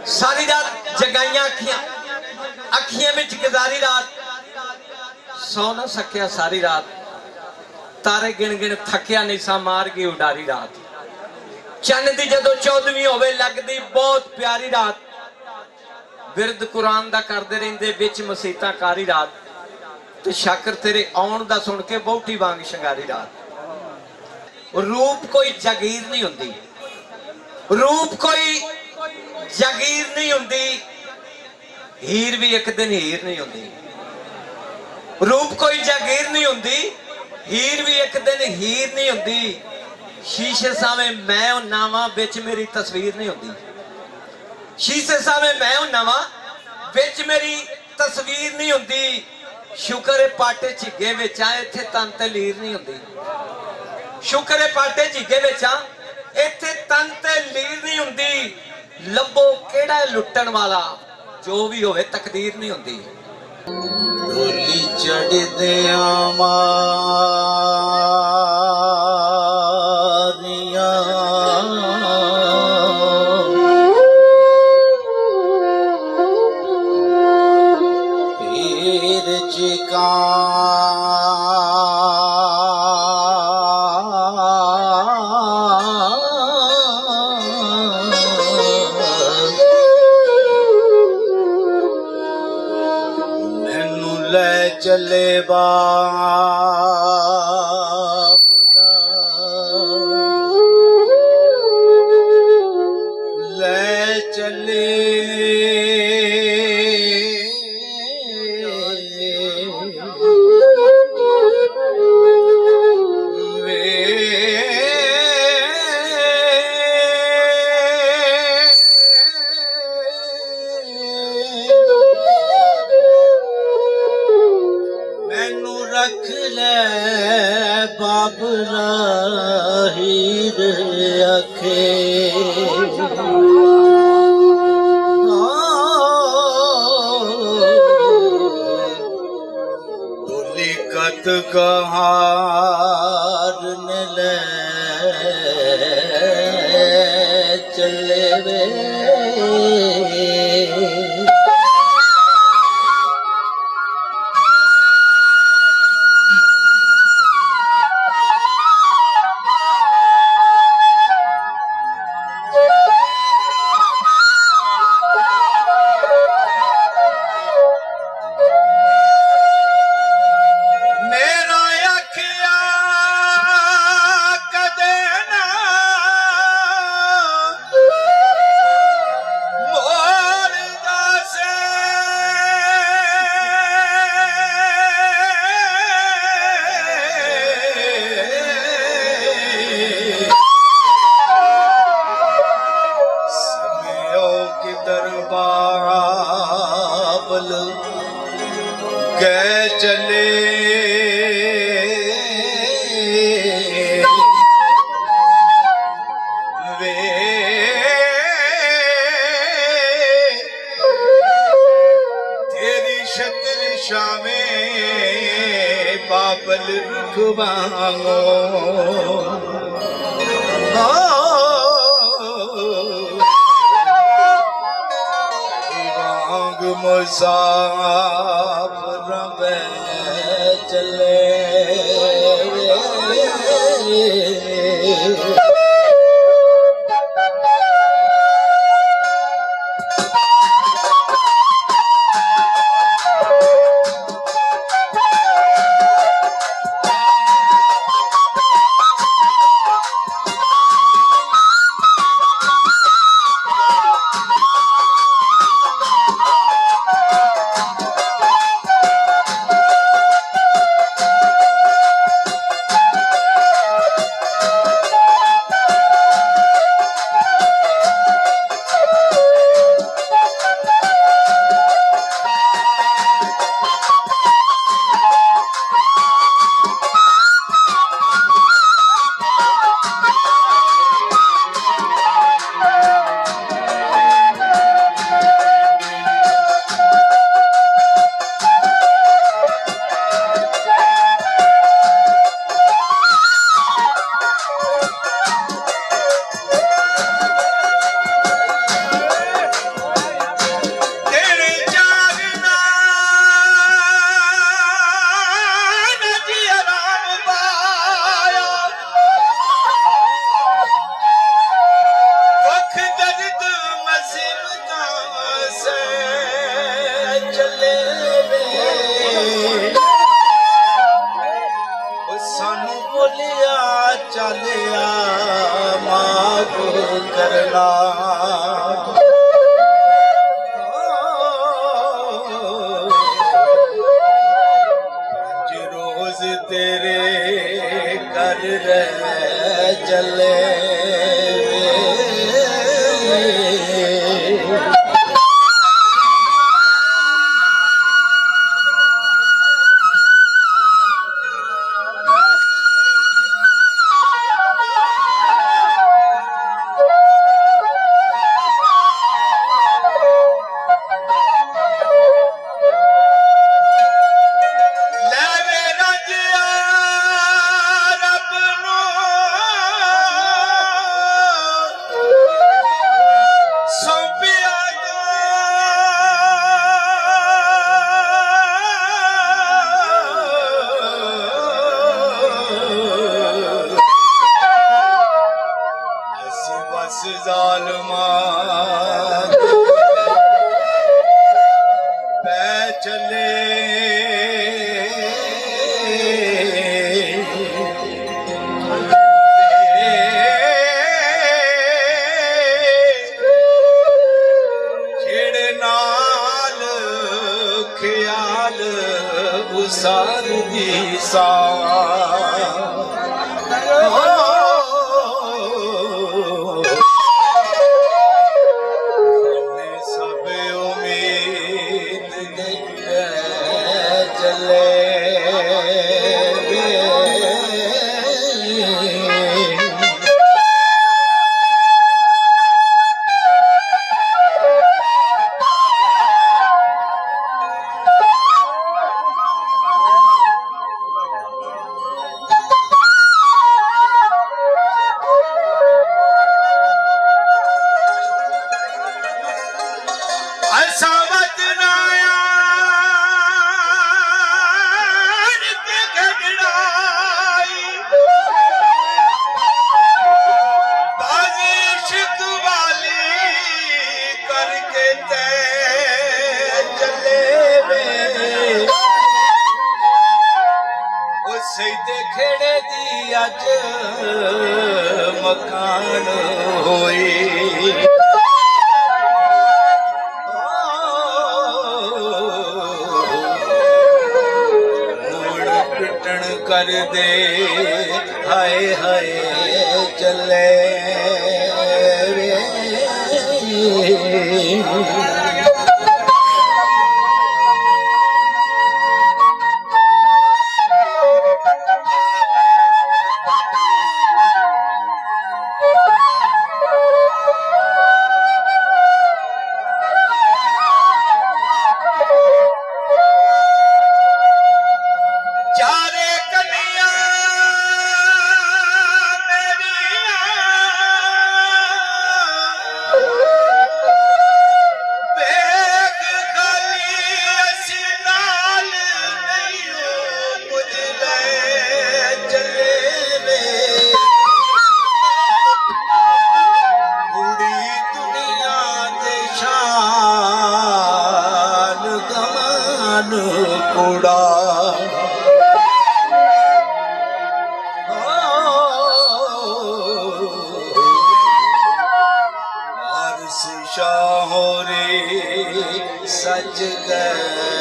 सारी रात जगाइया अखियां अखियां में गुजारी रात सौ न सकिया सारी रात तारे गिन गिन थकिया नहीं सा मार गई उडारी रात चन्न दी जदों 14वीं होवे लगदी बहुत प्यारी रात बिरद कुरान दा करदे रहिंदे विच मसीतां कारी रात ते शाकर तेरे आउण दा सुन के बहुटी वांग शंगारी रात रूप कोई जागीर नहीं हुंदी रूप कोई जागीर नहीं हुंदी हीर भी एक दिन हीर नहीं हुंदी रूप कोई जागीर नहीं हुंदी हीर भी एक दिन हीर नहीं हुंदी शीशे सामे मैं हुन्ना वां विच मेरी तस्वीर नहीं हुंदी शीशे सामे मैं हुन्ना वां विच मेरी तस्वीर नहीं हुंदी शुक्र है पाटे झिगे विच आ इत्थे तन ते लीर नहीं हुंदी शुक्र है पाटे झिगे विच आ इत्थे तन ते लीर नहीं हुंदी लभो केड़ा लुट्टण वाला जो भी होवे तकदीर नहीं हुंदी डोली चढ़दियां चले बाप ले चले रख ले बाबरा हीर अखे डोली कत कहार ने ले चले वे गए चले वे तेरी शक्ल शामे बाबल रुखवांगो मुसाफिर चले तेरे कर रह चले ज़ालिमान पै चले जेड़े नाल ख्याल उसार दी सा खेड़े दी अज मकान होई मुड़ पिटन कर दे हाय हाय चले कूड़ा शाहों रे सज गए